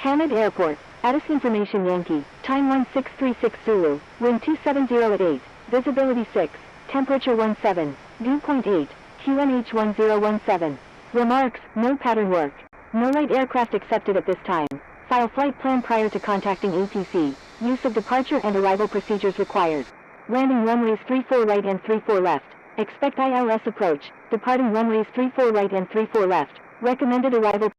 Hamid Airport, Addis Information Yankee, time 1636 Zulu, wind 270 at 8, visibility 6, temperature 17, dew point 8, QNH 1017. Remarks, no pattern work. No light aircraft accepted at this time. File flight plan prior to contacting ATC. Use of departure and arrival procedures required. Landing runways 34 right and 34 left. Expect ILS approach. Departing runways 34 right and 34 left. Recommended arrival.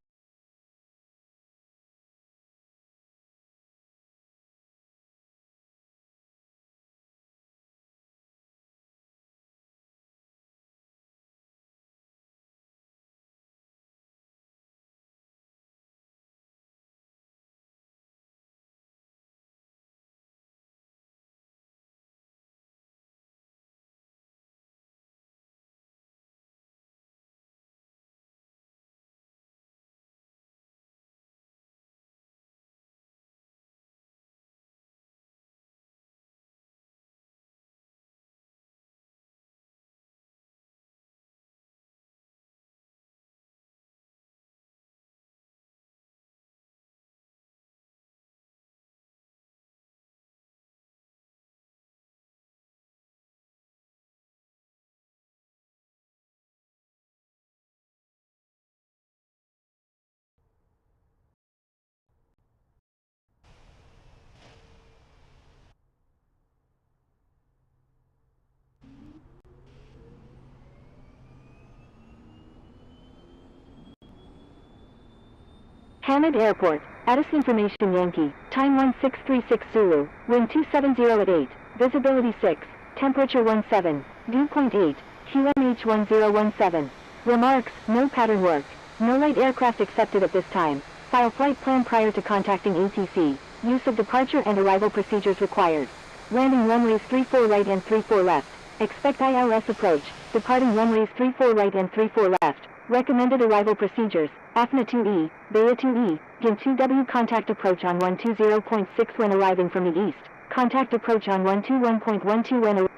Hamid Airport, Addis Information Yankee, time 1636 Zulu, wind 270 at 8, visibility 6, temperature 17, dew point 8, QNH 1017. Remarks, no pattern work. No light aircraft accepted at this time. File flight plan prior to contacting ATC. Use of departure and arrival procedures required. Landing runways 34 right and 34 left. Expect ILS approach. Departing runways 34 right and 34 left. Recommended arrival procedures. AFNA 2E, BEA 2E, GIN 2W. Contact approach on 120.6 when arriving from the east. Contact approach on 121.12 when arriving.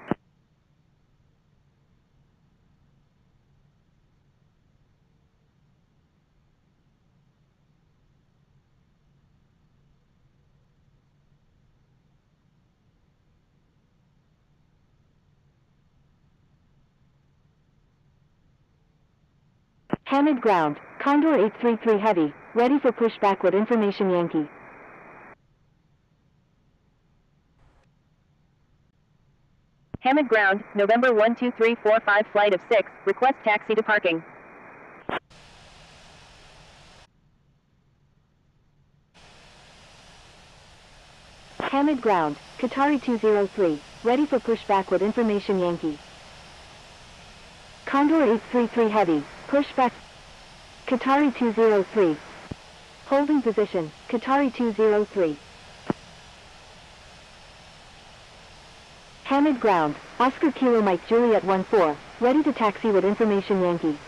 Hamid ground, Condor 833 Heavy, ready for pushback with information Yankee. Hamid ground, November 12345 flight of 6, request taxi to parking. Hamid ground, Qatari 203, ready for pushback with information Yankee. Condor 833 Heavy, pushback. Qatari 203. Holding position, Qatari 203. Hamid ground, Oscar Kilo Mike Juliet 14, ready to taxi with information Yankee.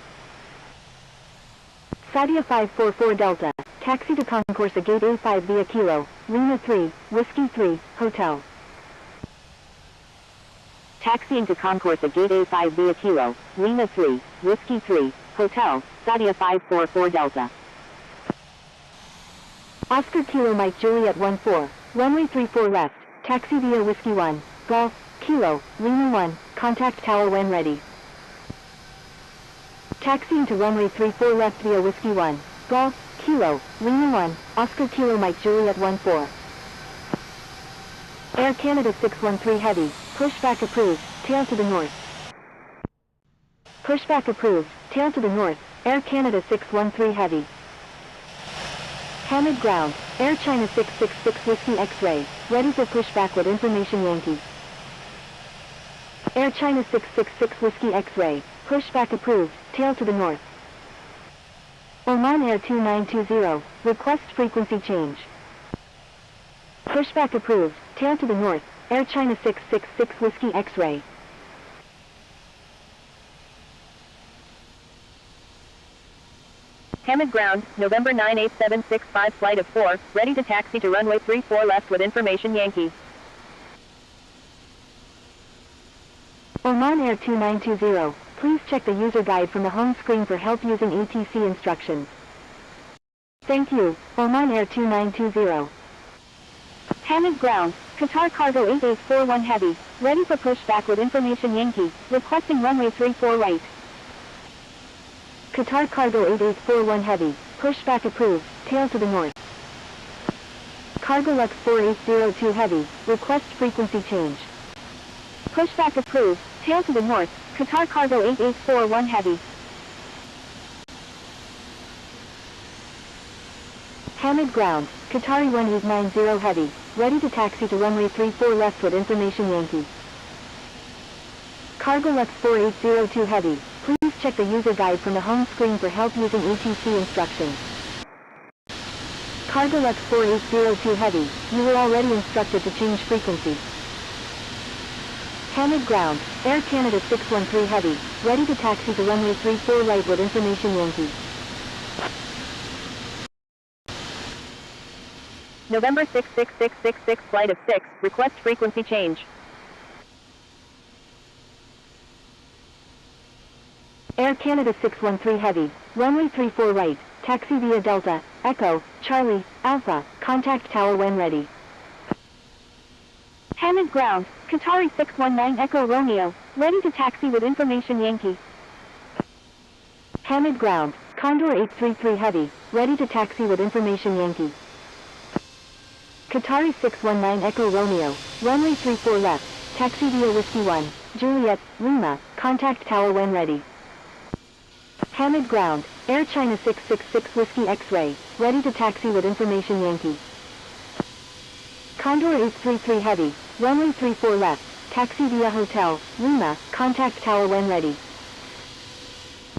Sadia 544 Delta, taxi to concourse gate A5 via Kilo, Lima 3, Whiskey 3, Hotel. Taxiing to concourse at gate A5 via Kilo, Lima 3, Whiskey 3, Hotel, Sadia 544 Delta. Oscar Kilo Mike Juliet 14, runway 34 left, taxi via Whiskey 1, Golf, Kilo, Lima 1, contact tower when ready. Taxiing to runway 34 left via Whiskey 1, Golf, Kilo, Lima 1, Oscar Kilo Mike Juliet 14. Air Canada 613 Heavy, pushback approved, tail to the north. Pushback approved, tail to the north, Air Canada 613 Heavy. Hamid ground, Air China 666 Whiskey X-Ray, ready for pushback with information Yankee. Air China 666 Whiskey X-Ray, pushback approved, tail to the north. Oman Air 2920, request frequency change. Pushback approved, tail to the north, Air China 666 Whiskey X-Ray. Hamid ground, November 98765 flight of 4, ready to taxi to runway 34 left with information Yankee. Oman Air 2920, please check the user guide from the home screen for help using ATC instructions. Thank you, Oman Air 2920. Hamid ground, Qatar Cargo 8841 Heavy, ready for pushback with information Yankee, requesting runway 34 right. Qatar Cargo 8841 Heavy, pushback approved, tail to the north. Cargo Lux 4802 Heavy, request frequency change. Pushback approved, tail to the north, Qatar Cargo 8841 Heavy. Hamid ground, Qatari 1890 Heavy, ready to taxi to runway 34 left with information Yankee. Cargo Lux 4802 Heavy, please check the user guide from the home screen for help using ATC instructions. Cargo Lux 4802 Heavy, you were already instructed to change frequency. Hamid ground, Air Canada 613 Heavy, ready to taxi to runway 34 right with information Yankee. November 66666 flight of 6, request frequency change. Air Canada 613 Heavy, runway 34 right, taxi via Delta, Echo, Charlie, Alpha, contact tower when ready. Hamid ground, Qatari 619 Echo Romeo, ready to taxi with information Yankee. Hamid ground, Condor 833 Heavy, ready to taxi with information Yankee. Qatari 619 Echo Romeo, runway 34 left, taxi via Whiskey 1, Juliet, Lima, contact tower when ready. Hamid ground, Air China 666 Whiskey X-Ray, ready to taxi with information Yankee. Condor 833 Heavy, runway 34 left, taxi via Hotel, Lima, contact tower when ready.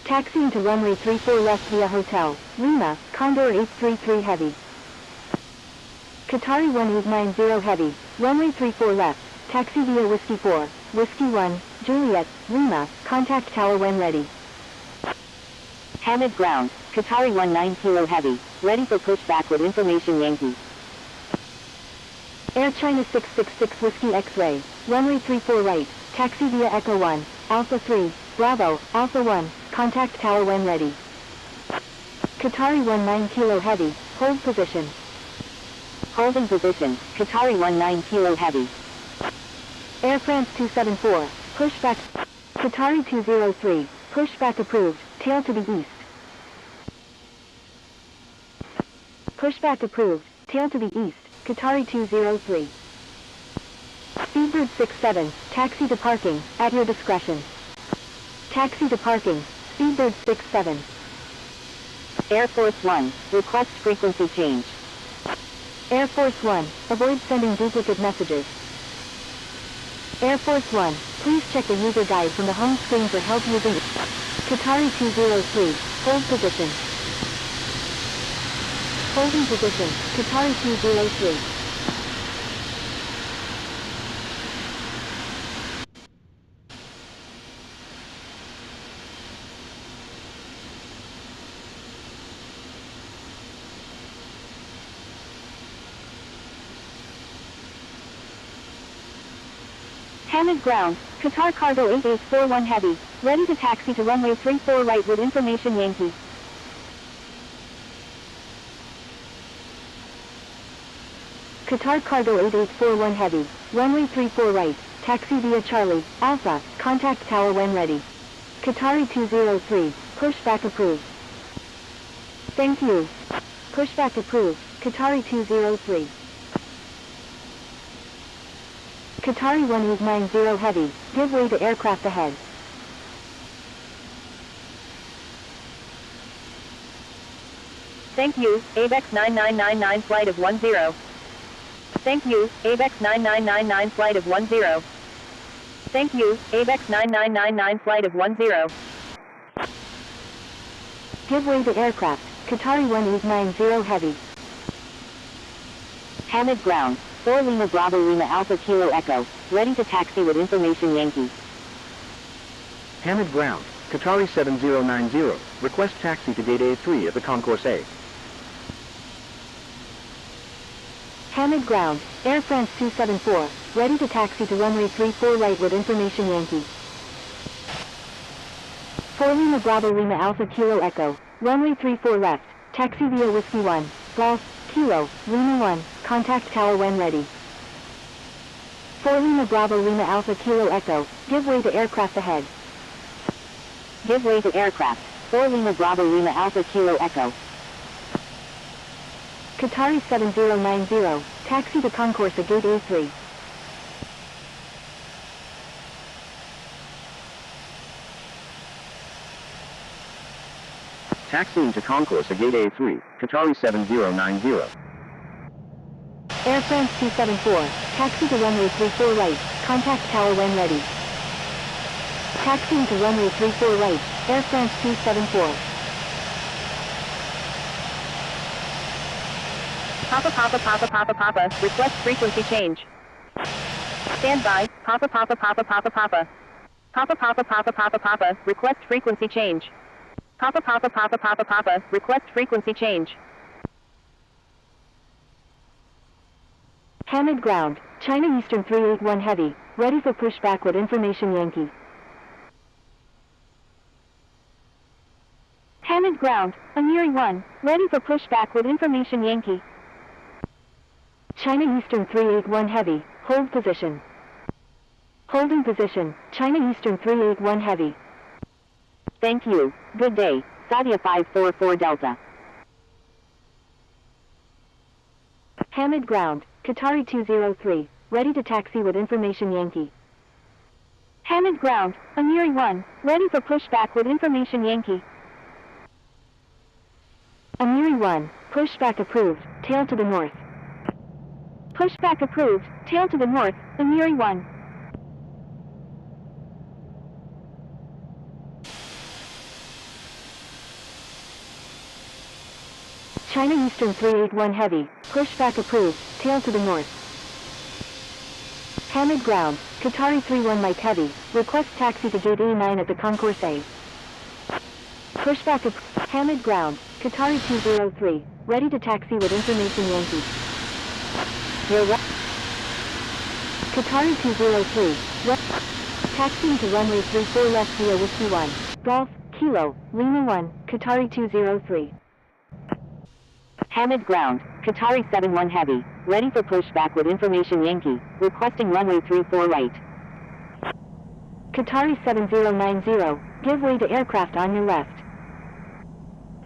Taxiing to runway 34 left via Hotel, Lima, Condor 833 Heavy. Qatari 1890 Heavy, runway 34 left, taxi via Whiskey 4, Whiskey 1, Juliet, Lima, contact tower when ready. Hamid ground, Qatari 19 Kilo Heavy, ready for pushback with information Yankee. Air China 666 Whiskey X-Ray, runway 34 right, taxi via Echo 1, Alpha 3, Bravo, Alpha 1, contact tower when ready. Qatari 19 Kilo Heavy, hold position. Holding position, Qatari 19 Kilo Heavy. Air France 274, pushback. Qatari 203, pushback approved, tail to the east. Pushback approved, tail to the east, Qatari 203. Speedbird 67, taxi to parking, at your discretion. Taxi to parking, Speedbird 67. Air Force 1, request frequency change. Air Force 1, avoid sending duplicate messages. Air Force 1, please check the user guide from the home screen for help using Qatari 203, hold position. Holding position, Qatari 203. Hamid ground, Qatar Cargo 8841 Heavy, ready to taxi to runway 34 right with information Yankee. Qatar Cargo 8841 Heavy, runway 34 right, taxi via Charlie, Alpha, contact tower when ready. Qatari 203, pushback approved. Thank you. Pushback approved, Qatari 203. Qatari 1890 Heavy, give way to aircraft ahead. Thank you, ABEX 9999 flight of 10. Thank you, ABEX 9999 flight of 10. Thank you, ABEX 9999 flight of 10. Give way to aircraft, Qatari 1890 Heavy. Hamid ground, 4 Lima Bravo Lima Alpha Kilo Echo, ready to taxi with information Yankee. Hamid ground, Qatari 7090, request taxi to gate A3 at the concourse A. Hamid ground, Air France 274, ready to taxi to runway 34 right with information Yankee. 4 Lima Bravo Lima Alpha Kilo Echo, runway 34 left, taxi via Whiskey 1, Golf, Kilo, Lima 1, contact tower when ready. 4 Lima Bravo Lima Alpha Kilo Echo, give way to aircraft ahead. Give way to aircraft. 4 Lima Bravo Lima Alpha Kilo Echo. Qatari 7090, taxi to concourse at gate A3. Taxiing to concourse at gate A3, Qatari 7090. Air France 274, taxi to runway 34 right, contact tower when ready. Taxiing to runway 34 right, Air France 274. Papa Papa Papa Papa Papa, request frequency change. Stand by, Papa Papa Papa Papa Papa. Papa Papa Papa Papa Papa, request frequency change. Papa Papa Papa Papa Papa, request frequency change. Hamid ground, China Eastern 381 Heavy, ready for pushback with information Yankee. Hamid ground, Amiri 1, ready for pushback with information Yankee. China Eastern 381 Heavy, hold position. Holding position, China Eastern 381 Heavy. Thank you, good day, Sadia 544 Delta. Hamid ground, Qatari 203, ready to taxi with information Yankee. Hamid ground, Amiri 1, ready for pushback with information Yankee. Amiri 1, pushback approved, tail to the north. Pushback approved, tail to the north, Amiri 1. China Eastern 381 Heavy, pushback approved, tail to the north. Hamid ground, Qatari 31 Mike Heavy, request taxi to gate A9 at the concourse A. Pushback approved, Hamid ground, Qatari 203, ready to taxi with information Yankee. Qatari 203, taxiing to runway 34 left via Whiskey 1, Golf, Kilo, Lima 1, Qatari 203. Hamid ground, Qatari 71 Heavy, ready for pushback with information Yankee, requesting runway 34 right. Qatari 7090, give way to aircraft on your left.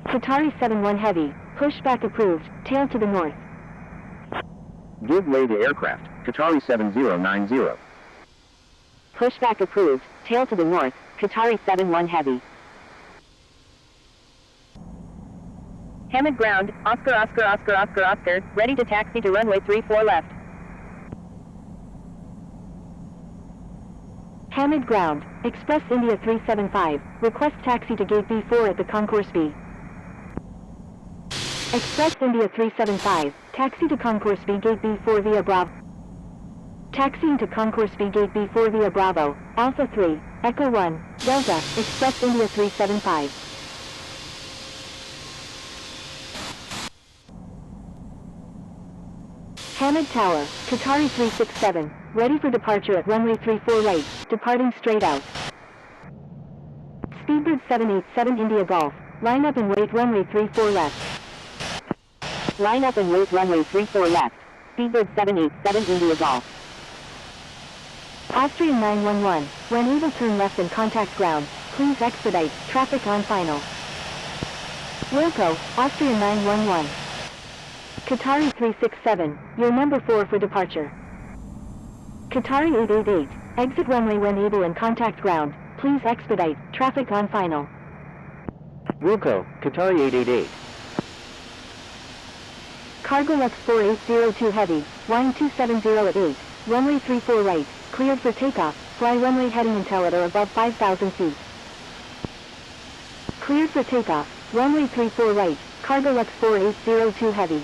Qatari 71 Heavy, pushback approved, tail to the north. Give way to aircraft, Qatari 7090. Pushback approved, tail to the north, Qatari 71 Heavy. Hamid ground, Oscar Oscar Oscar Oscar Oscar, ready to taxi to runway 34 left. Hamid ground, Express India 375, request taxi to gate B4 at the concourse B. Express India 375, taxi to concourse B gate B4 via Bravo. Taxiing to concourse B gate B4 via Bravo, Alpha 3, Echo 1, Delta, Express India 375. Hamid Tower, Qatari 367, ready for departure at runway 34 right, departing straight out. Speedbird 787 India Golf, line up and wait runway 34 left. Line up and wait runway 34 left, Speedbird 787 India Golf. Austrian 911, when able turn left and contact ground, please expedite, traffic on final. Wilco, Austrian 911. Qatari 367, your number 4 for departure. Qatari 888, exit runway when able and contact ground, please expedite, traffic on final. Wilco, Qatari 888. Cargo Lux 4802 Heavy, wind 270 at 8, runway 34 right, cleared for takeoff, fly runway heading until at or above 5,000 feet. Cleared for takeoff, runway 34 right, Cargo Lux 4802 Heavy.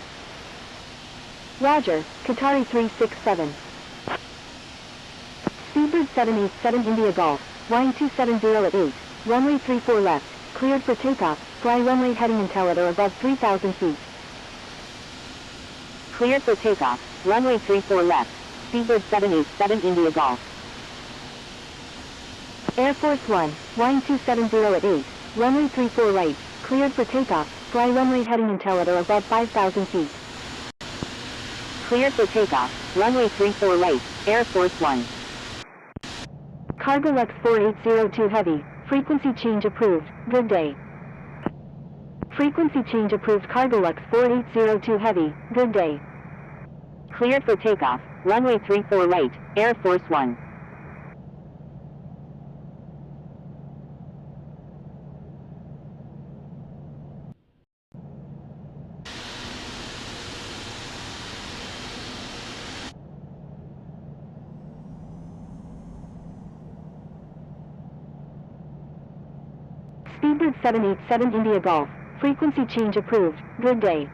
Roger, Qatari 367. Speedbird 787 India Golf, wind 270 at 8, runway 34 left, cleared for takeoff, fly runway heading until at or above 3,000 feet. Cleared for takeoff, runway 34 left, Speedbird 787 India Golf. Air Force 1, wind 270 at 8, runway 34 right, cleared for takeoff, fly runway heading until at or above 5,000 feet. Cleared for takeoff, runway 34 right, Air Force One. Cargo Lux 4802 Heavy, frequency change approved, good day. Frequency change approved Cargo Lux 4802 Heavy, good day. Cleared for takeoff, runway 34 right, Air Force One. Speedbird 787 India Golf, frequency change approved, good day.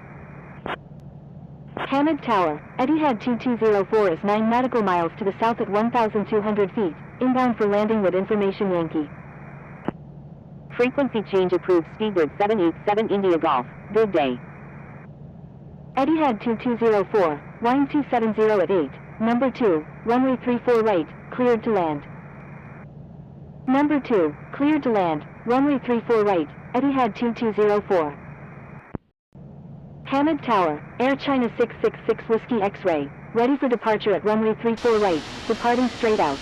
Hamid Tower, Etihad 2204 is 9 nautical miles to the south at 1,200 feet, inbound for landing with information Yankee. Frequency change approved Speedbird 787 India Golf, good day. Etihad 2204, wind 270 at 8, number 2, runway 34 right, cleared to land. Number 2, cleared to land, runway 34 right, Etihad 2204. Hamid Tower, Air China 666 Whiskey X-Ray, ready for departure at runway 34 right, departing straight out.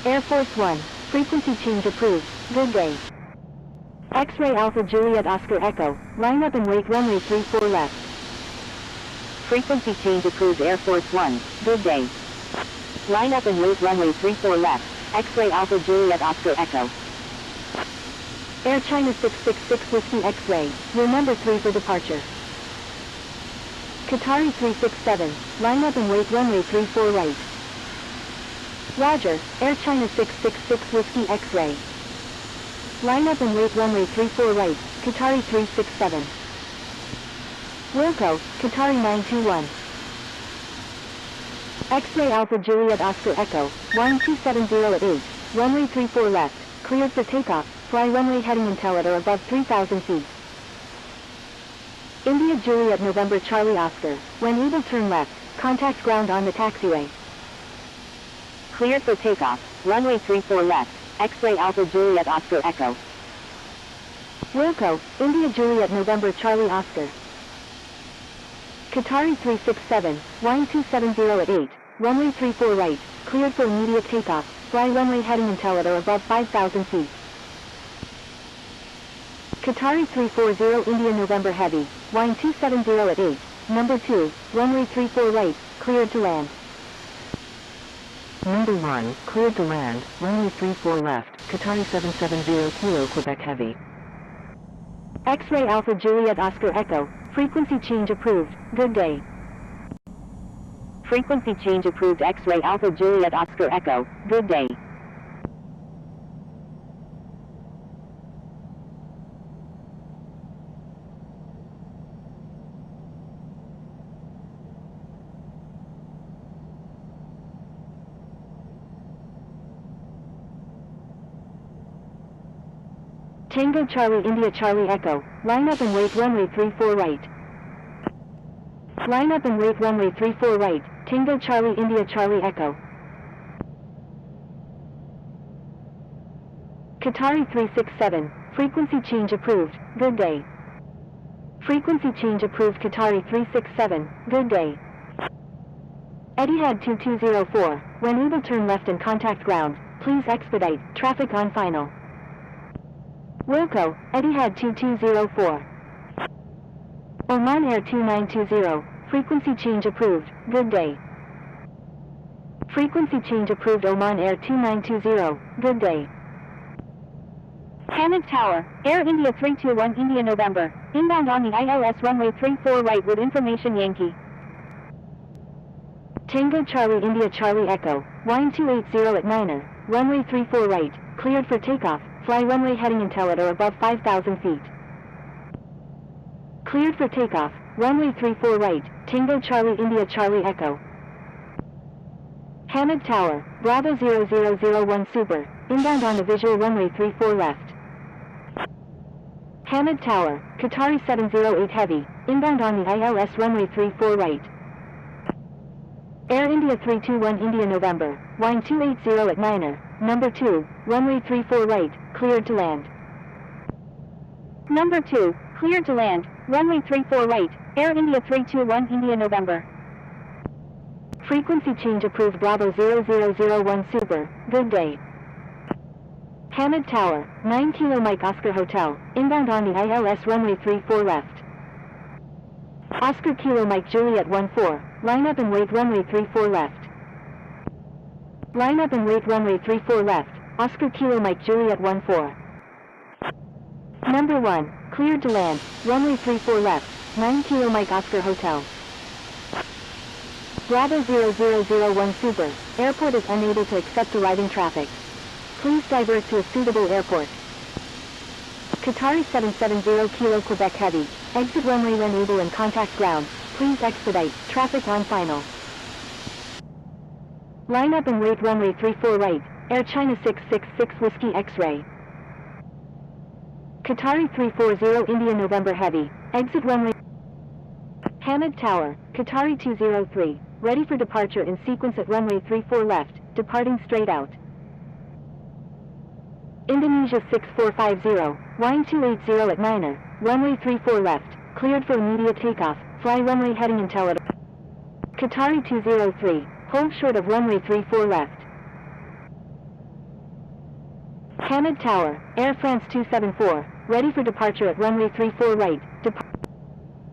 Air Force One, frequency change approved, good day. X-Ray Alpha Juliet Oscar Echo, line up and wait runway 34 left. Frequency change approved Air Force One, good day. Line up and wait runway 34 left, X-Ray Alpha Juliet Oscar Echo. Air China 666 Whiskey X-Ray, your number 3 for departure. Qatari 367, line up and wait runway 34 right. Roger, Air China 666 Whiskey X-Ray. Line up and wait runway 34 right, Qatari 367. Wilco, Qatari 921. X-Ray Alpha Juliet Oscar Echo, wind 270 at 8, runway 34 left, cleared for takeoff, fly runway heading until at or above 3,000 feet. India Juliet November Charlie Oscar, when able turn left, contact ground on the taxiway. Cleared for takeoff, runway 34 left, X-Ray Alpha Juliet Oscar Echo. Wilco, India Juliet November Charlie Oscar. Qatari 367, wind 270 at 8, runway 34 right, cleared for immediate takeoff, fly runway heading until at or above 5,000 feet. Qatari 340 India November Heavy, wind 270 at 8, number 2, runway 34 right, cleared to land. Number 1, cleared to land, runway 34 left, Qatari 770 Kilo Quebec Heavy. X-Ray Alpha Juliet Oscar Echo, frequency change approved, good day. Frequency change approved X-Ray Alpha Juliet Oscar Echo, good day. Tango Charlie India Charlie Echo, line up and wait runway 34 right. Line up and wait runway 34 right, Tango Charlie India Charlie Echo. Qatari 367, frequency change approved, good day. Frequency change approved Qatari 367, good day. Etihad 2204, when able turn left and contact ground, please expedite, traffic on final. Wilco, Etihad 2204. Oman Air 2920, frequency change approved, good day. Frequency change approved Oman Air 2920, good day. Hamid Tower, Air India 321 India November, inbound on the ILS runway 34 right with information Yankee. Tango Charlie India Charlie Echo, wind 280 at 9er, runway 34 right, cleared for takeoff, fly runway heading until at or above 5,000 feet. Cleared for takeoff, runway 34 right, Tango Charlie India Charlie Echo. Hamid Tower, Bravo 0001 Super, inbound on the visual runway 34 left. Hamid Tower, Qatari 708 Heavy, inbound on the ILS runway 34 right. Air India 321 India November, wind 280 at 9er, number 2, runway 34 right, cleared to land. Number 2, Cleared to land. Runway 34 right. Air India 321 India November. Frequency change approved Bravo 0001 Super. Good day. Hamid Tower, 9 Kilo Mike Oscar Hotel, inbound on the ILS runway 34 left. Oscar Kilo Mike Juliet 14, line up and wait runway 34 left. Line up and wait runway 34 left, Oscar Kilo Mike Juliet 14. Number 1, cleared to land, runway 34 left, 9 Kilo Mike Oscar Hotel. Bravo 0001 Super, airport is unable to accept arriving traffic. Please divert to a suitable airport. Qatari 770 Kilo Quebec Heavy, exit runway when able and contact ground, please expedite, traffic on final. Line up and wait runway 34 right, Air China 666 Whiskey X-Ray. Qatari 340 India November Heavy, exit runway. Hamid Tower, Qatari 203, ready for departure in sequence at runway 34 left, departing straight out. Indonesia 6450, wind 280 at Niner, runway 34 left, cleared for immediate takeoff, fly runway heading until at Qatari 203, hold short of runway 34 left. Hamid Tower, Air France 274, ready for departure at runway 34 right,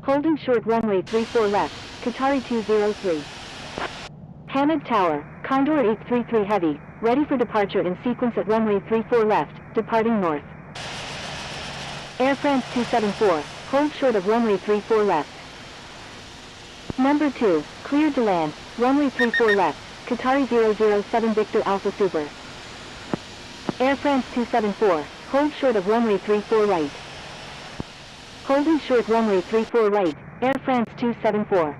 holding short runway 34 left, Qatari 203. Hamid Tower, Condor 833 Heavy, ready for departure in sequence at runway 34 left, departing north. Air France 274, hold short of runway 34 left. Number 2, cleared to land, runway 34 left, Qatari 007 Victor Alpha Super. Air France 274, hold short of runway 34 right. Holding short runway 34 right, Air France 274.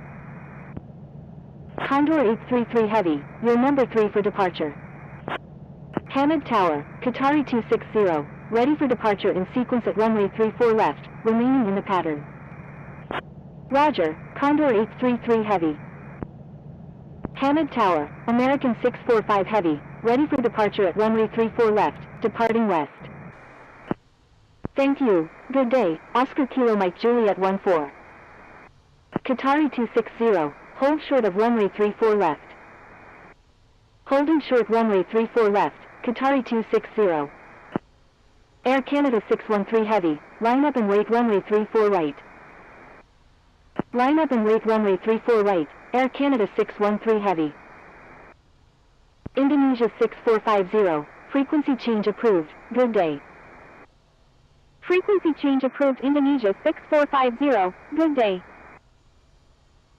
Condor 833 Heavy, your number 3 for departure. Hamid Tower, Qatari 260, ready for departure in sequence at runway 34 left, remaining in the pattern. Roger, Condor 833 Heavy. Hamid Tower, American 645 Heavy, ready for departure at runway 34 left, departing west. Thank you, good day, Oscar Kilo Mike Juliet 14. Qatari 260, hold short of runway 34 left. Holding short runway 34 left, Qatari 260. Air Canada 613 Heavy, line up and wait runway 34 right. Line up and wait runway 34 right, Air Canada 613 Heavy. Indonesia 6450, frequency change approved, good day. Frequency change approved Indonesia 6450, good day.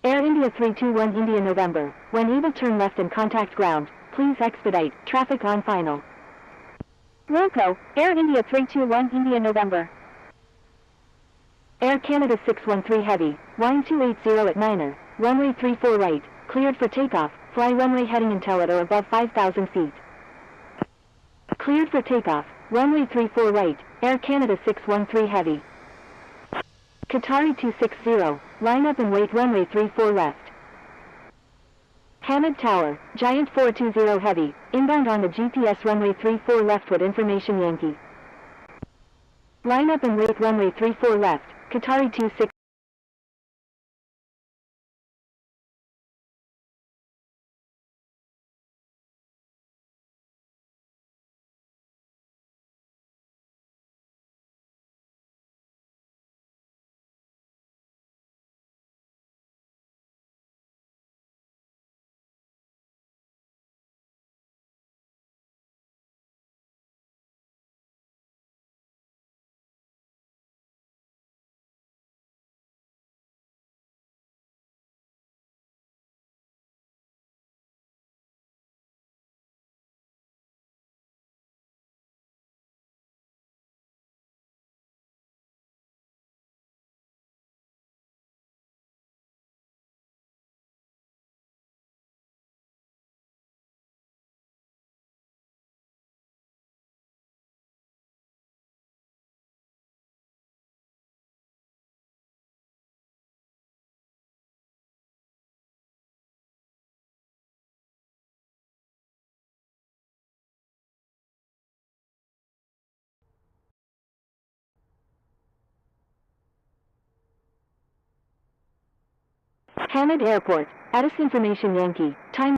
Air India 321 India November, when able turn left and contact ground, please expedite, traffic on final. Wilco, Air India 321 India November. Air Canada 613 Heavy, wind 280 at Niner, runway 34 right, cleared for takeoff, fly runway heading until at or above 5,000 feet. Cleared for takeoff, runway 34 right, Air Canada 613 Heavy. Qatari 260, line up and wait runway 34 left. Hamid Tower, Giant 420 Heavy, inbound on the GPS runway 34 leftward information Yankee. Line up and wait runway 34 left, Qatari 260. Hamid Airport, Addis Information Yankee, time.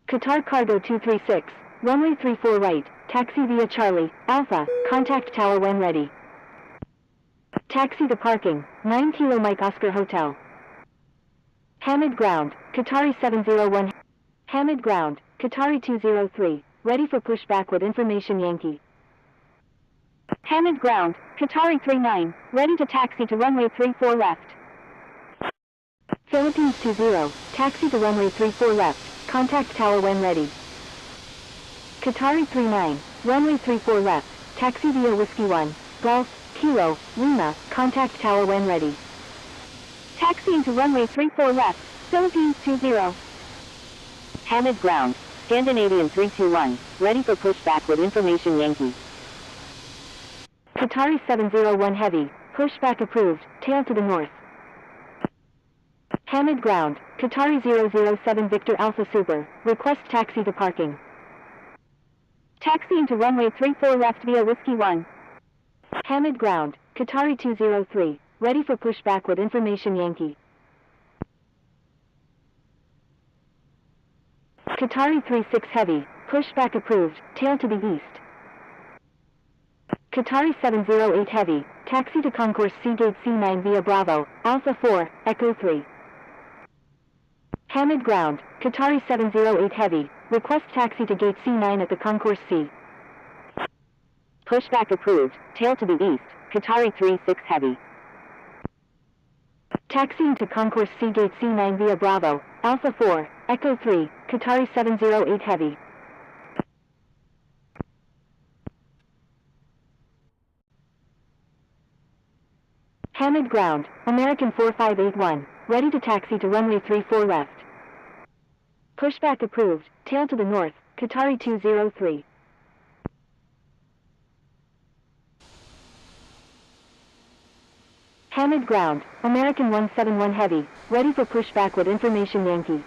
Qatar Cargo 236, runway 34 right, taxi via Charlie, Alpha, contact tower when ready. Taxi to parking, 9 Kilo Mike Oscar Hotel. Hamid Ground, Qatari 701. Hamid Ground, Qatari 203, ready for pushback with information Yankee. Hamid Ground, Qatari 39, ready to taxi to runway 34 left. Philippines 20, taxi to runway 34 left, contact tower when ready. Qatari 39, runway 34 left, taxi via Whiskey 1, Golf, Kilo, Lima, contact tower when ready. Taxiing to runway 34 left, Philippines 20. Hamid Ground, Scandinavian 321, ready for pushback with information Yankee. Qatari 701 heavy, pushback approved, tail to the north. Hamid Ground, Qatari 007 Victor Alpha Super, request taxi to parking. Taxiing to runway 34 left via Whiskey 1. Hamid Ground, Qatari 203, ready for pushback with information Yankee. Qatari 36 heavy, pushback approved, tail to the east. Qatari 708 heavy, taxi to concourse C gate C9 via Bravo, Alpha 4, Echo 3. Hamid Ground, Qatari 708 heavy, request taxi to gate C9 at the concourse C. Pushback approved, tail to the east, Qatari 36 heavy. Taxiing to concourse C gate C9 via Bravo, Alpha 4, Echo 3, Qatari 708 heavy. Hamid Ground, American 4581, ready to taxi to runway 34 left. Pushback approved, tail to the north, Qatari 203. Hamid Ground, American 171 heavy, ready for pushback with information Yankee.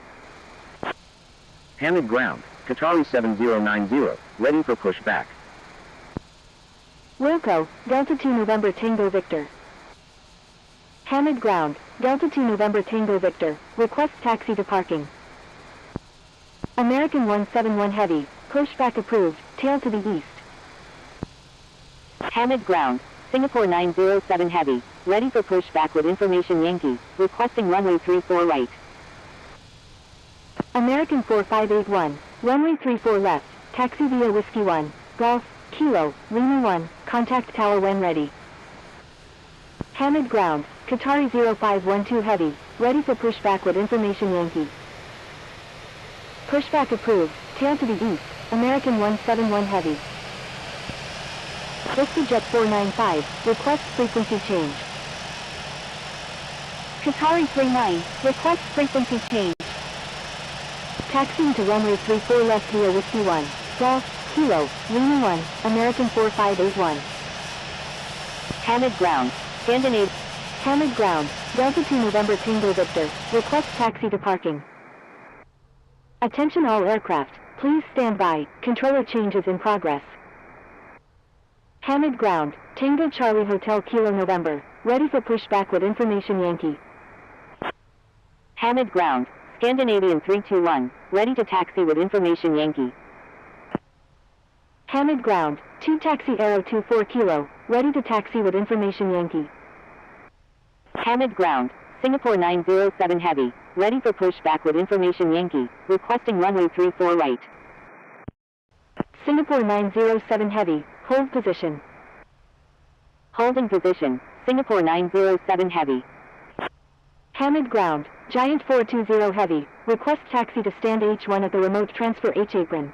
Hamid Ground, Qatari 7090, ready for pushback. Wilco, Delta 2 November Tango Victor. Hamid Ground, Delta 2 November Tango Victor, request taxi to parking. American 171 heavy, pushback approved, tail to the east. Hamid Ground, Singapore 907 heavy, ready for pushback with information Yankee, requesting runway 34 right. American 4581, runway 34 left, taxi via Whiskey 1, Golf, Kilo, Lima 1, contact tower when ready. Hamid Ground, Qatari 0512 heavy, ready for pushback with information Yankee. Pushback approved, tail to the east, American 171 heavy. VistaJet 495, request frequency change. Qatari 39, request frequency change. Taxiing to runway 34 left via Whiskey 1, Golf, Kilo, Lima 1, American 4581. Hamid Ground, Scandinavian. Hamid Ground, Delta 2 November Tango Victor, request taxi to parking. Attention all aircraft, please stand by, controller changes in progress. Hamid Ground, Tango Charlie Hotel Kilo November, ready for pushback with information Yankee. Hamid Ground, Scandinavian 321, ready to taxi with information Yankee. Hamid Ground, 2 Taxi Aero 24 Kilo, ready to taxi with information Yankee. Hamid Ground, Singapore 907 heavy, ready for pushback with information Yankee, requesting runway 34 right. Singapore 907 heavy, hold position. Holding position, Singapore 907 heavy. Hamid Ground, Giant 420 heavy, request taxi to stand H1 at the remote transfer H apron.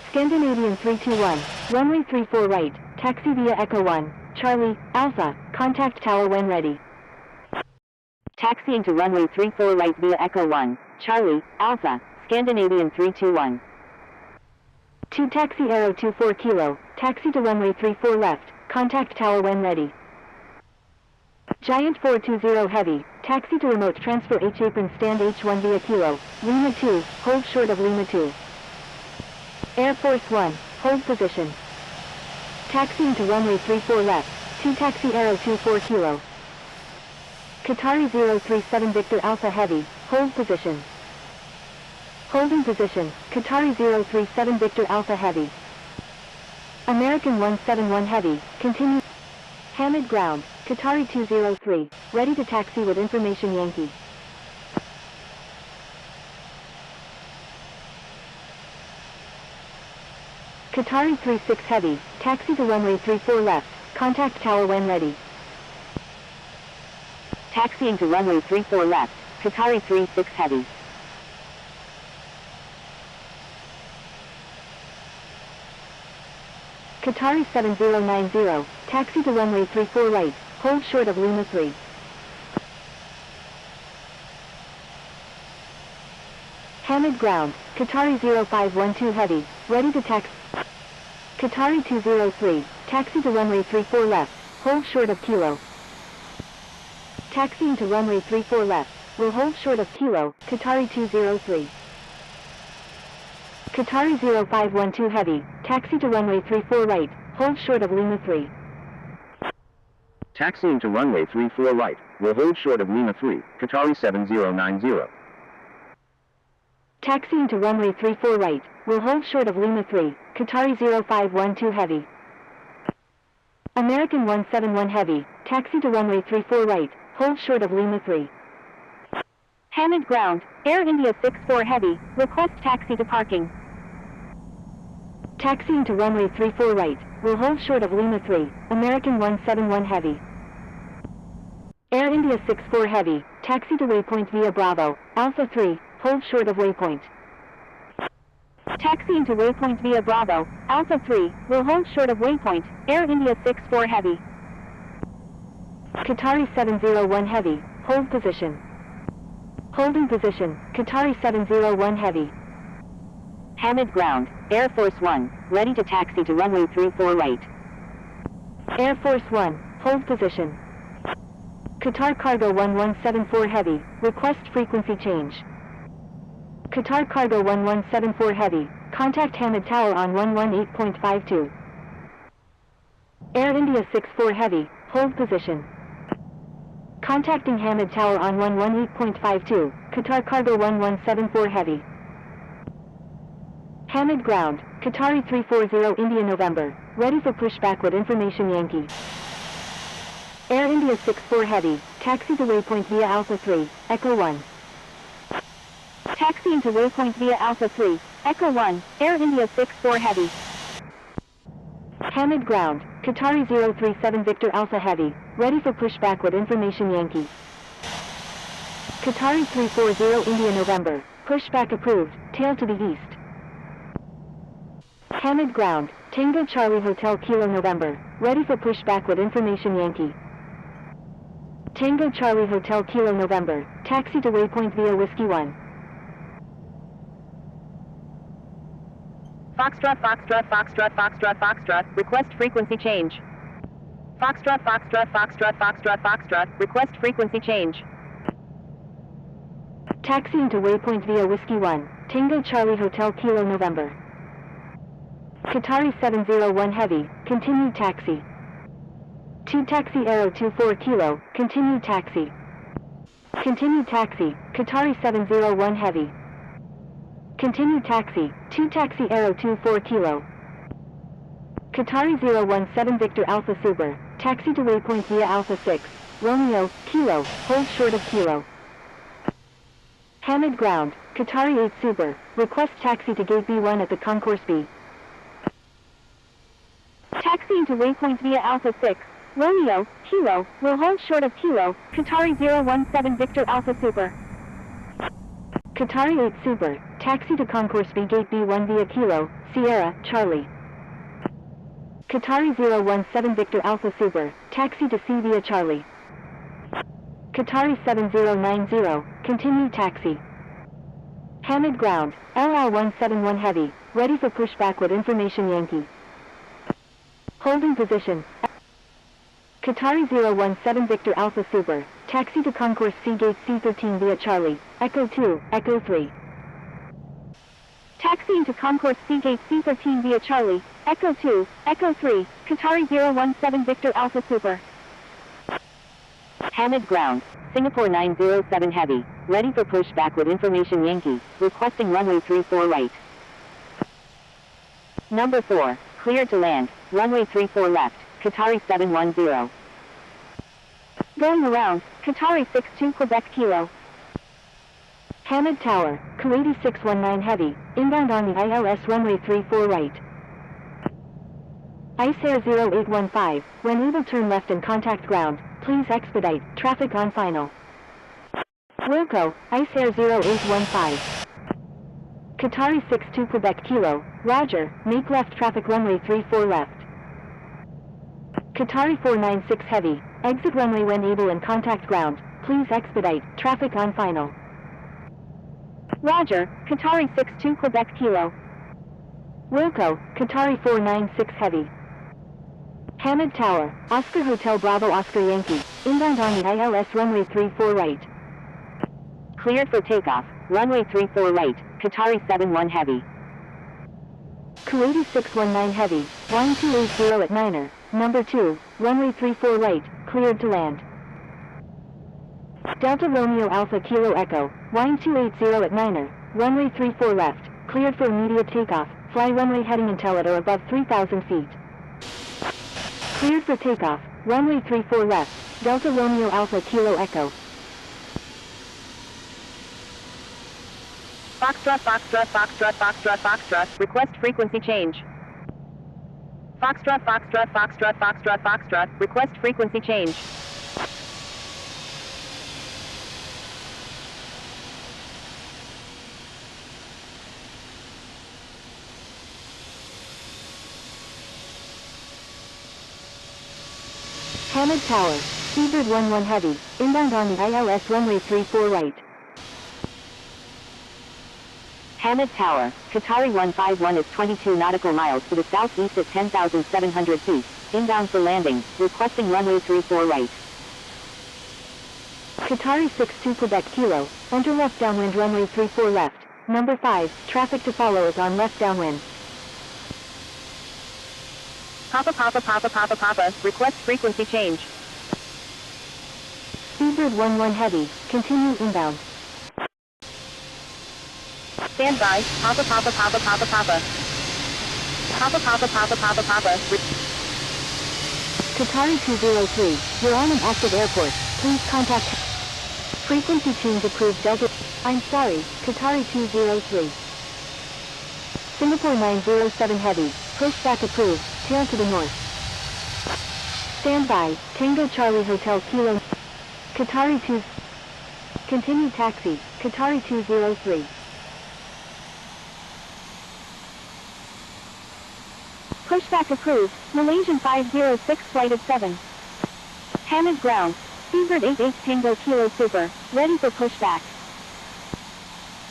Scandinavian 321, runway 34 right, taxi via Echo 1, Charlie, Alpha, contact tower when ready. Taxiing to runway 34 right via Echo 1, Charlie, Alpha, Scandinavian 321. 2 Taxi Aero 24 Kilo, taxi to runway 34 left, contact tower when ready. Giant 420 heavy, taxi to remote transfer H apron stand H1 via Kilo, Lima 2, hold short of Lima 2. Air Force 1, hold position. Taxiing to runway 34 left, 2 taxi Aero 24 kilo. Qatari 037 Victor Alpha Heavy, hold position. Holding position, Qatari 037 Victor Alpha Heavy. American 171 Heavy, continue. Hamid ground, Qatari 203, ready to taxi with information Yankee. Qatari 36 Heavy, taxi to runway 34 left, contact tower when ready. Taxiing to runway 34 left, Qatari 36 Heavy. Qatari 7090, taxi to runway 34 right, hold short of Lima 3. Hamid ground, Qatari 0512 Heavy, ready to taxi. Qatari 203, taxi to runway 34 left, hold short of Kilo. Taxiing to runway 34 left, will hold short of Kilo, Qatari 203. Qatari 0512 Heavy, taxi to runway 34 right, hold short of Lima 3. Taxiing to runway 34 right, will hold short of Lima 3, Qatari 7090. Taxiing to runway 34 right, will hold short of Lima 3, Qatari 0512 Heavy. American 171 Heavy, taxi to runway 34 right, hold short of Lima 3. Hamid ground, Air India 64 Heavy, request taxi to parking. Taxiing to runway 34 right, will hold short of Lima 3, American 171 Heavy. Air India 64 Heavy, taxi to waypoint via Bravo, Alpha 3, hold short of waypoint. Taxiing to waypoint via Bravo, Alpha 3, will hold short of waypoint, Air India 64 Heavy. Qatari 701 Heavy, hold position. Holding position, Qatari 701 Heavy. Hamid ground, Air Force 1, ready to taxi to runway 34 right. Air Force 1, hold position. Qatar Cargo 1174 Heavy, request frequency change. Qatar Cargo 1174 Heavy, contact Hamid Tower on 118.52. Air India 64 Heavy, hold position. Contacting Hamid Tower on 118.52, Qatar Cargo 1174 Heavy. Hamid ground, Qatari 340 India November, ready for pushback with information Yankee. Air India 64 Heavy, taxi to waypoint via Alpha 3, Echo 1. Taxiing to waypoint via Alpha 3, Echo 1, Air India 64 Heavy. Hamid ground, Qatari 037 Victor Alpha Heavy, ready for pushback with information Yankee. Qatari 340 India November, pushback approved, tail to the east. Hamid ground, Tango Charlie Hotel Kilo November, ready for pushback with information Yankee. Tango Charlie Hotel Kilo November, taxi to waypoint via Whiskey 1. Foxtrot, Foxtrot, Foxtrot, Foxtrot, Foxtrot, request frequency change. Foxtrot, Foxtrot, Foxtrot, Foxtrot, Foxtrot, request frequency change. Taxiing to waypoint via Whiskey 1, Tango Charlie Hotel Kilo November. Qatari 701 Heavy, continued taxi. 2 taxi Aero 24 Kilo, continued taxi. Continued taxi, Qatari 701 Heavy. Continued taxi, 2 taxi Aero 24 Kilo. Qatari 017 Victor Alpha Super, taxi to waypoint via Alpha 6, Romeo, Kilo, hold short of Kilo. Hamid ground, Qatari 8 Super, request taxi to gate B1 at the concourse B. Taxiing to waypoint via Alpha 6, Romeo, Kilo, will hold short of Kilo, Qatari 017 Victor Alpha Super. Qatari 8 Super, taxi to concourse B gate B1 via Kilo, Sierra, Charlie. Qatari 017 Victor Alpha Super, taxi to C via Charlie. Qatari 7090, continued taxi. Hamid ground, LR 171 Heavy, ready for pushback with information Yankee. Holding position. Qatari 017 Victor Alpha Super, taxi to concourse C gate C13 via Charlie, Echo 2, Echo 3. Taxiing to concourse C gate C13 via Charlie, Echo 2, Echo 3, Qatari 017 Victor Alpha Super. Hamid ground, Singapore 907 Heavy, ready for pushback with information Yankee, requesting runway 34 right. Number 4, cleared to land, runway 34 left, Qatari 710. Going around, Qatari 62 Quebec Kilo. Hamid Tower, Kuwaiti 619 Heavy, inbound on the ILS runway 34 right. Ice Air 0815, when able turn left and contact ground, please expedite, traffic on final. Wilco, Ice Air 0815. Qatari 62 Quebec Kilo, roger, make left traffic runway 34 left. Qatari 496 Heavy, exit runway when able and contact ground, please expedite, traffic on final. Roger, Qatari 62 Quebec Kilo. Wilco, Qatari 496 Heavy. Hamid Tower, Oscar Hotel Bravo Oscar Yankee, inbound on the ILS runway 34 right. Cleared for takeoff, runway 34 right, Qatari 71 Heavy. Kuwaiti 619 Heavy, 1280 at Niner, number 2, runway 34 right, cleared to land. Delta Romeo Alpha Kilo Echo, 1280 at Niner, runway 34 left, cleared for immediate takeoff, fly runway heading until at or above 3,000 feet. Cleared for takeoff, runway 34 left, Delta Romeo Alpha Kilo Echo. Foxtrot, Foxtrot, Foxtrot, Foxtrot, Foxtrot, request frequency change. Foxtrot, Foxtrot, Foxtrot, Foxtrot, Foxtrot, request frequency change. Hamid Tower, Seabird 11 Heavy, inbound on the ILS runway 34 right. Hamid Tower, Qatari 151 is 22 nautical miles to the southeast at 10,700 feet, inbound for landing, requesting runway 34 right. Qatari 62 Quebec Kilo, enter left downwind runway 34 left, number 5, traffic to follow is on left downwind. Papa, Papa, Papa, Papa, Papa, request frequency change. Seabird 11 Heavy, continue inbound. Stand by, Papa, Papa, Papa, Papa, Papa. Papa, Papa, Papa, Papa, Papa. Qatari 203, you're on an active airport, please contact... Frequency change approved Delta... I'm sorry, Qatari 203. Singapore 907 Heavy, pushback approved, tail to the north. Stand by, Tango Charlie Hotel Kilo... Qatari 2... Continue taxi, Qatari 203. Pushback approved, Malaysian 506 flight of 7. Hamid ground, Seabird 88 Tango Kilo Super, ready for pushback.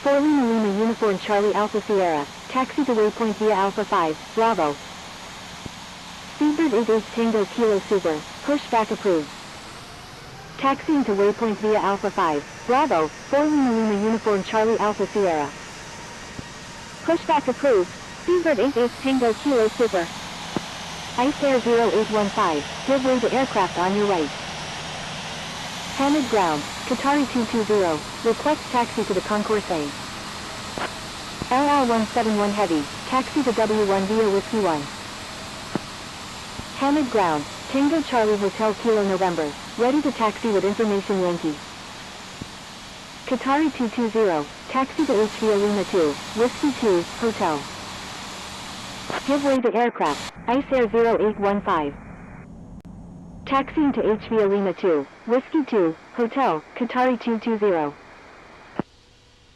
4 Lima Uniform Charlie Alpha Sierra, taxi to waypoint via Alpha 5, Bravo. Seabird 88 Tango Kilo Super, pushback approved. Taxiing to waypoint via Alpha 5, Bravo, 4 Lima Uniform Charlie Alpha Sierra. Pushback approved, Seabird 88 Tango Kilo Super. Ice Air 0815, give way to aircraft on your right. Hamid ground, Qatari 220, request taxi to the concourse A. LL171 Heavy, taxi to W1 via Whiskey 1. Hamid ground, Tango Charlie Hotel Kilo November, ready to taxi with information Yankee. Qatari 220, taxi to HV Lima 2, Whiskey 2, Hotel. Give way to aircraft, Ice Air 0815. Taxiing to HV Lima 2, Whiskey 2, Hotel, Qatari 220.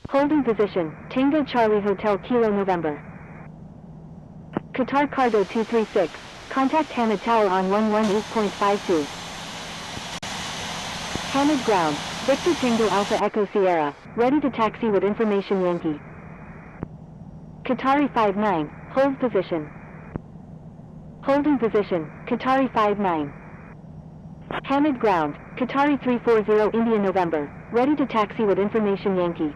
Holding position, Tango Charlie Hotel Kilo November. Qatar Cargo 236, contact Hamid Tower on 118.52. Hamid ground, Victor Tango Alpha Echo Sierra, ready to taxi with information Yankee. Qatari 59, hold position. Holding position, Qatari 59. Hamid ground, Qatari 340 India November, ready to taxi with information Yankee.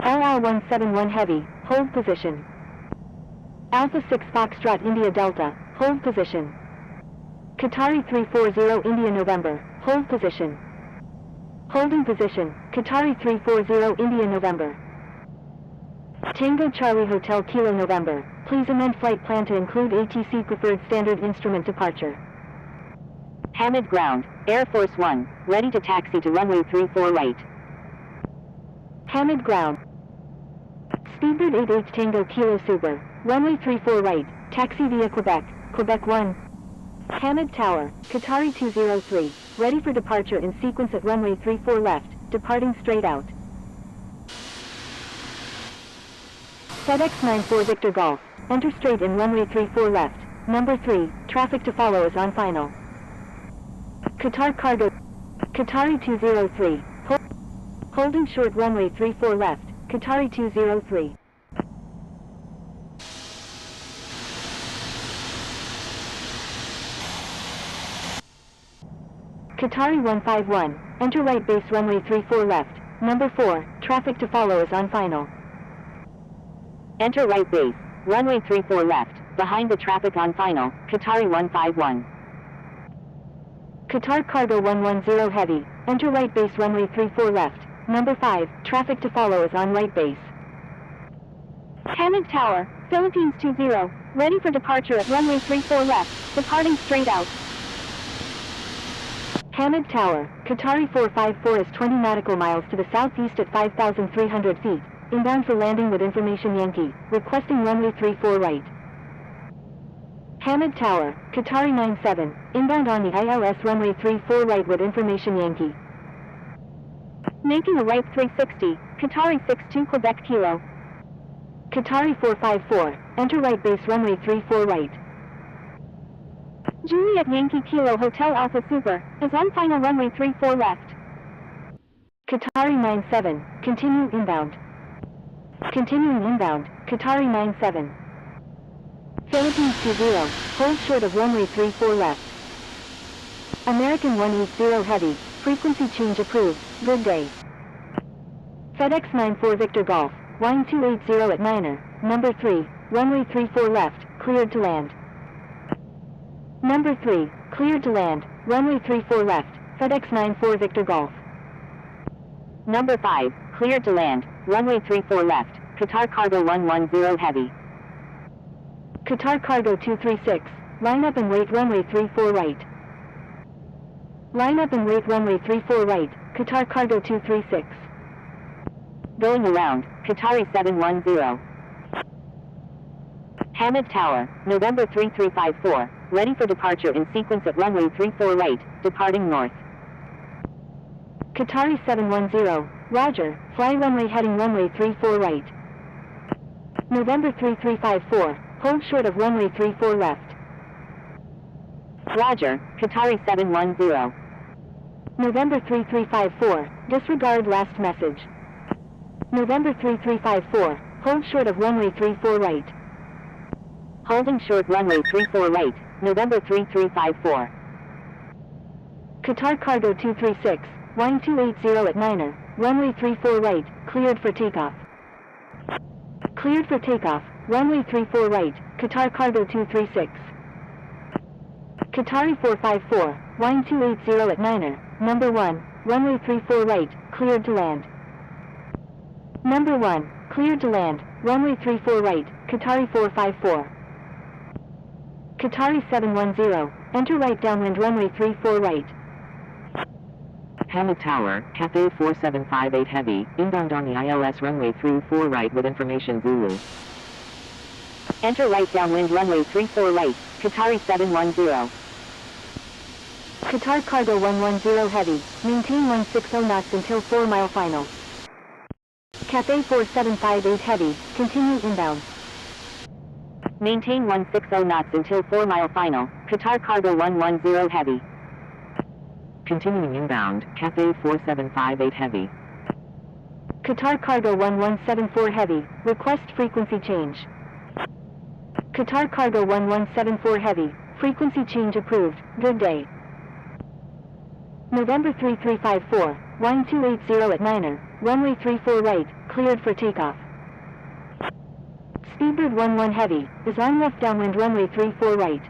LL171 Heavy, hold position. Alpha 6 Foxtrot India Delta, hold position. Qatari 340 India November, hold position. Holding position, Qatari 340 India November. Tango Charlie Hotel Kilo November, please amend flight plan to include ATC preferred standard instrument departure. Hamid ground, Air Force One, ready to taxi to runway 34 right. Hamid ground. Speedbird 8H Tango Kilo Super, runway 34 right, taxi via Quebec, Quebec 1. Hamid Tower, Qatari 203, ready for departure in sequence at runway 34 left, departing straight out. FedEx 94 Victor Golf, enter straight in runway 34 left, number 3, traffic to follow is on final. Qatar Cargo, Qatari 203, holding short runway 34 left, Qatari 203. Qatari 151, enter right base runway 34 left, number 4, traffic to follow is on final. Enter right base, runway 34 left, behind the traffic on final, Qatari 151. Qatar Cargo 110 Heavy, enter right base runway 34 left, number 5, traffic to follow is on right base. Hamid Tower, Philippines 20, ready for departure at runway 34 left, departing straight out. Hamid Tower, Qatari 454 is 20 nautical miles to the southeast at 5,300 feet, inbound for landing with information Yankee, requesting runway 34 right. Hamid Tower, Qatari 97, inbound on the ILS runway 34 right with information Yankee. Making a right 360, Qatari 62 Quebec Kilo. Qatari 454, enter right base runway 34 right. Juliet Yankee Kilo Hotel Alpha Super, is on final runway 34 left. Qatari 97, continue inbound. Continuing inbound, Qatari 97. Philippines 20, hold short of runway 34 left. American 180 Heavy, frequency change approved, good day. FedEx 94 Victor Golf, wind 280 at Niner, number 3, runway 34 left, cleared to land. Number 3, cleared to land, runway 34 left, FedEx 94 Victor Golf. Number 5, cleared to land, runway 34 left, Qatar Cargo 110 Heavy. Qatar Cargo 236, line up and wait runway 34 right. Line up and wait runway 34 right, Qatar Cargo 236. Going around, Qatari 710. Hamid Tower, November 3354, ready for departure in sequence at runway 34 right, departing north. Qatari 710, roger, fly runway heading runway 34 right. November 3354, hold short of runway 34 left. Roger, Qatari 710. November 3354, disregard last message. November 3354, hold short of runway 34 right. Holding short runway 34 right, November 3354. Qatar Cargo 236, wind 280 at Niner, runway 34 right, cleared for takeoff. Cleared for takeoff, runway 34 right, Qatar Cargo 236. Qatari 454, wind 280 at Niner, number 1, runway 34 right, cleared to land. Number 1, cleared to land, runway 34 right, Qatari 454. Qatari 710, enter right downwind runway 34 right. Hamid Tower, Cathay 4758 Heavy, inbound on the ILS runway 34 right with information Zulu. Enter right downwind runway 34 right, Qatari 710. Qatar Cargo 110 Heavy, maintain 160 knots until 4 mile final. Cathay 4758 Heavy, continue inbound. Maintain 160 knots until 4 mile final, Qatar Cargo 110 Heavy. Continuing inbound, Cathay 4758 Heavy. Qatar Cargo 1174 Heavy, request frequency change. Qatar Cargo 1174 Heavy, frequency change approved, good day. November 3354, wind 280 at Niner, runway 34 right, cleared for takeoff. Speedbird 11 Heavy, is on left downwind runway 34 right.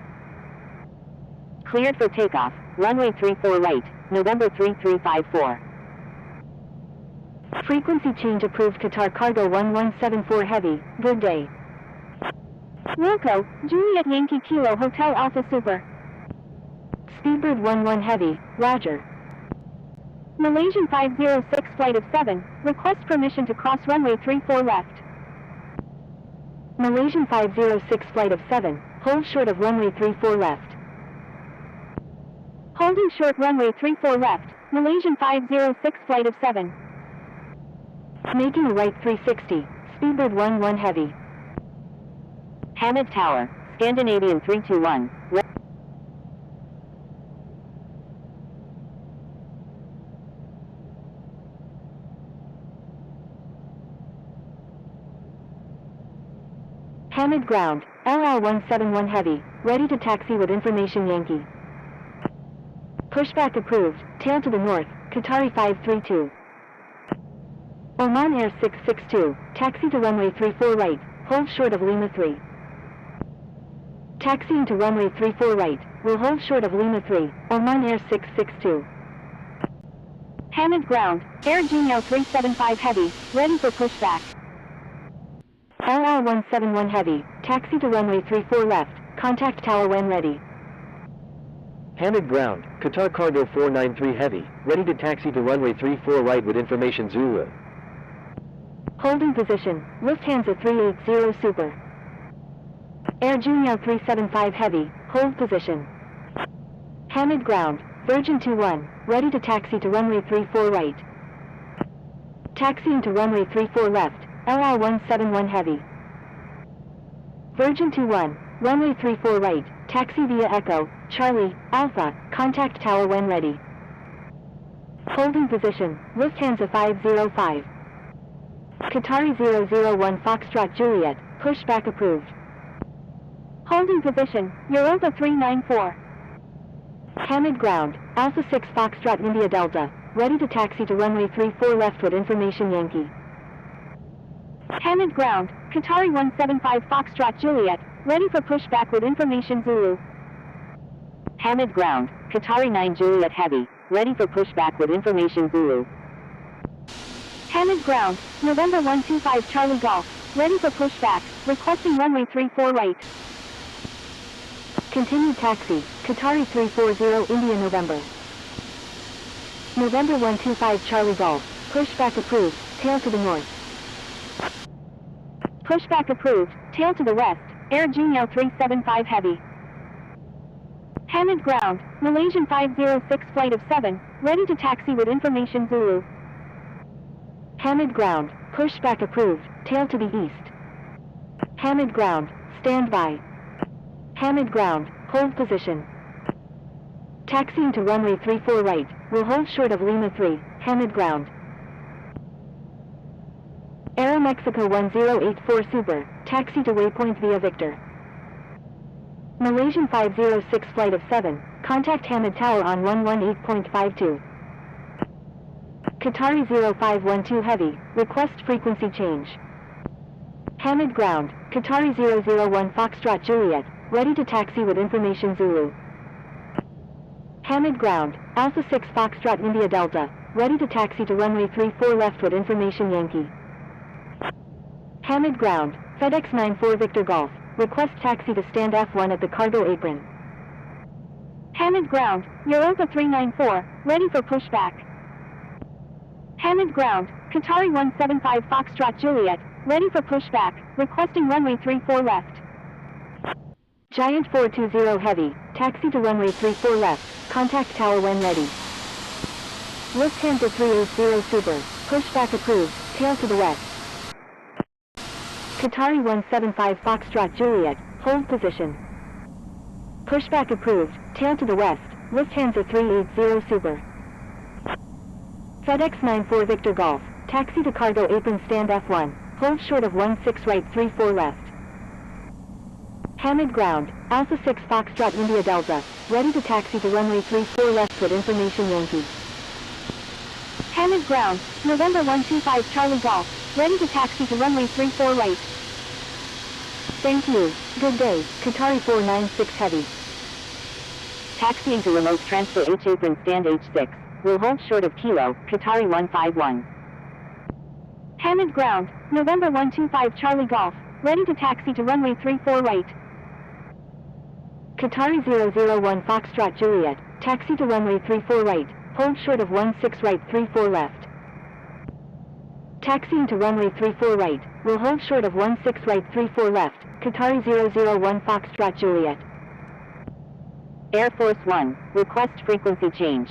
Cleared for takeoff, runway 34 right, November 3354. Frequency change approved Qatar Cargo 1174 Heavy, good day. Wilco, Juliet Yankee Kilo Hotel Alpha Super. Speedbird 11 Heavy, roger. Malaysian 506 flight of 7, request permission to cross runway 34 left. Malaysian 506 flight of 7, hold short of runway 34 left. Holding short runway 34 left, Malaysian 506 flight of 7. Making a right 360, Speedbird 11 Heavy. Hamid Tower, Scandinavian 321. Hamid Ground, LR171 Heavy, ready to taxi with information Yankee. Pushback approved, tail to the north, Qatari 532. Oman Air 662, taxi to runway 34 right, hold short of Lima 3. Taxiing to runway 34 right, will hold short of Lima 3, Oman Air 662. Hamid Ground, Air Genial 375 Heavy, ready for pushback. LR171 Heavy, taxi to runway 34 left, contact tower when ready. Hamid Ground, Qatar Cargo 493 Heavy, ready to taxi to runway 34 right with information Zulu. Holding position, Lufthansa 380 Super. Air Junior 375 Heavy, hold position. Hamid Ground, Virgin 21, ready to taxi to runway 34 right. Taxiing to runway 34 left, LR171 Heavy. Virgin 21, runway 34 right, taxi via Echo, Charlie, Alpha, contact tower when ready. Holding position, Lufthansa 505. Qatari 001 Foxtrot Juliet, pushback approved. Holding position, Europa 394. Hamid Ground, Alpha 6 Foxtrot India Delta, ready to taxi to runway 34 left with information Yankee. Hamid Ground, Qatari 175 Foxtrot Juliet, ready for pushback with information Zulu. Hamid Ground, Qatari 9 Juliet Heavy, ready for pushback with information Zulu. Hamid Ground, November 125 Charlie Golf, ready for pushback, requesting runway 34 right. Continued taxi, Qatari 340 India November. November 125 Charlie Golf, pushback approved, tail to the north. Pushback approved, tail to the west, Air Junior 375 Heavy. Hamid Ground, Malaysian 506 flight of 7, ready to taxi with information Zulu. Hamid Ground, pushback approved, tail to the east. Hamid Ground, stand by. Hamid Ground, hold position. Taxiing to runway 34 right, will hold short of Lima 3, Hamid Ground. Aeromexico 1084 Super, taxi to waypoint via Victor. Malaysian 506 flight of 7, contact Hamid Tower on 118.52. Qatari 0512 Heavy, request frequency change. Hamid Ground, Qatari 001 Foxtrot Juliet, ready to taxi with information Zulu. Hamid Ground, Alpha 6 Foxtrot India Delta, ready to taxi to runway 34 left with information Yankee. Hamid Ground, FedEx 94 Victor Golf, request taxi to stand F1 at the cargo apron. Hamid Ground, Europa 394, ready for pushback. Hamid Ground, Qatari 175 Foxtrot Juliet, ready for pushback, requesting runway 34 left. Giant 420 Heavy, taxi to runway 34 left, contact tower when ready. Lufthansa 380 Super, pushback approved, tail to the west. Qatari 175 Foxtrot Juliet, hold position. Pushback approved, tail to the west, Lufthansa 380 Super. FedEx 94 Victor Golf, taxi to cargo apron stand F1, hold short of 16 right 34 left. Hamid Ground, Alpha 6 Foxtrot India Delta, ready to taxi to runway 34 left with information Yankee. Hamid Ground, November 125 Charlie Golf, Ready to taxi to runway 34 right. Thank you. Good day, Qatari 496 Heavy. Taxiing to remote transfer H apron stand H6. Will hold short of Kilo, Qatari 151. Hamid ground, November 125 Charlie Golf. Ready to taxi to runway 34 right. Qatari 001 Foxtrot Juliet. Taxi to runway 34 right. Hold short of 16 right 34 left. Taxiing to runway 34 right. Will hold short of 16 right 34 left. Qatari 001 Foxtrot Juliet. Air Force 1, request frequency change.